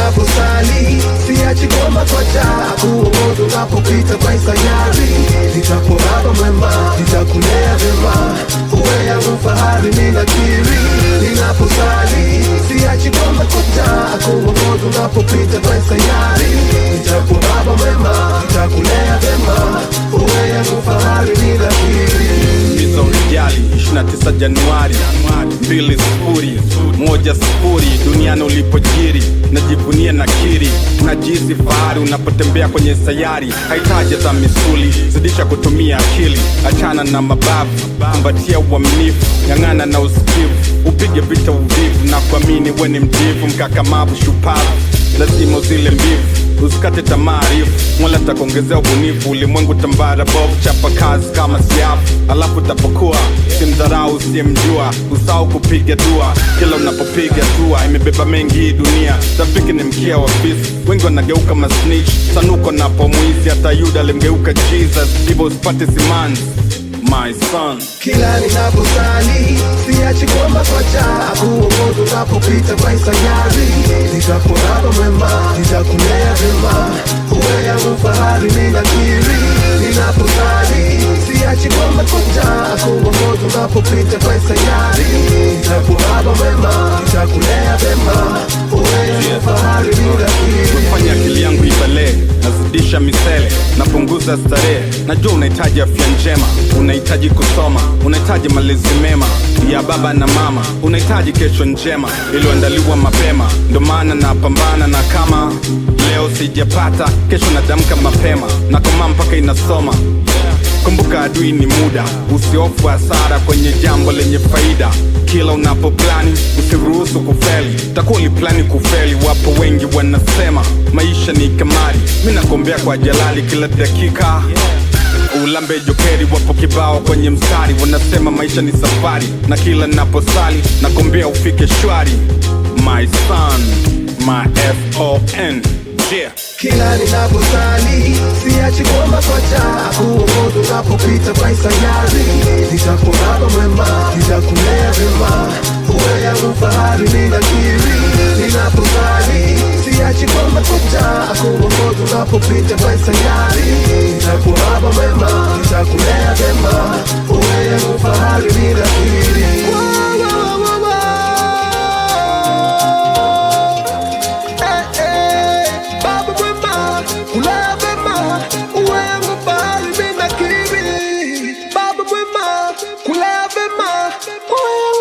ninaposali, siachi kuomba kwa Jah akuongoze unapopita kwa sayari. Nitakuwa baba mwema, nitakulea vyema, uwe yangu fahari ninakiri. Ninaposali, siachi kuomba kwa Jah akuongoze unapopita kwa sayari. Nitakuwa baba mwema, nitakulea vyema, uwe yangu fahari ninakiri. Mizo Rijali 29 Januari 2010 duniani ulipojiri, najivunia nakiri, najizi fahari unapotembea kwenye sayari. Haitaji za misuli, zidisha kutumia akili, achana na mabavu, kumbatia uaminifu, ng'ang'ana na usikivu, upige vita uvivu na kuamini we ni mjivu, mkakamavu shupavu, lazima uzile mbivu, usikate taarifu, Mola takuongezea ubunifu. Ulimwengu tambara bovu, chapa kazi kama siafu, alafu tapokuwa simdharau usiyemjua, usahau kupiga dua kila unapopiga dua. Imebeba mengi hii dunia, rafiki ni mkia wa fisi, wengi wanageuka masnitch, sanuko na pomwisi, hata Yuda alimgeuka Jesus, hivyo usipate simanzi my son. Kila ninaposali, siachi kuomba kwa Jah akuongoze unapopita kwa sayari. Nitakuwa baba mwema, nitakulea vyema, uwe yangu fahari ninakiri. Ninaposali, siachi kuomba kwa Jah akuongoze unapopita kwa sayari. Nitakuwa baba mwema, nitakulea vyema, uwe yangu fahari ninakiri. Fanya akili yangu ibalee, nazidisha misele, napunguza starehe. Najua unahitaji afya njema, unahitaji kusoma, unahitaji malezi mema ya baba na mama, unahitaji kesho njema iliyoandaliwa mapema. Ndo maana napambana, na kama leo sijapata, kesho nadamka mapema, na koma mpaka inasoma. Kumbuka adui ni muda, usihofu hasara kwenye jambo lenye faida. Kila unapoplani, usiruhusu kufeli, takuwa uliplani kufeli. Wapo wengi wanasema maisha ni kamari, mimi nakuombea kwa Jalali kila dakika ulambe jokeri. Wapo kibao kwenye mstari, wanasema maisha ni safari, na kila naposali nakuombea ufike shwari. My son, my FON, yeah. Kila ninaposali, siachi kuomba kwa Jah akuongoze unapopita kwa sayari. Nitakuwa baba mwema, nitakulea vyema, uwe yangu fahari ninakiri. Ninaposali, siachi kuomba kwa Jah akuongoze unapopita kwa sayari. Nitakuwa baba mwema, nitakulea vyema, uwe yangu fahari ninakiri. Kulea vema, uwe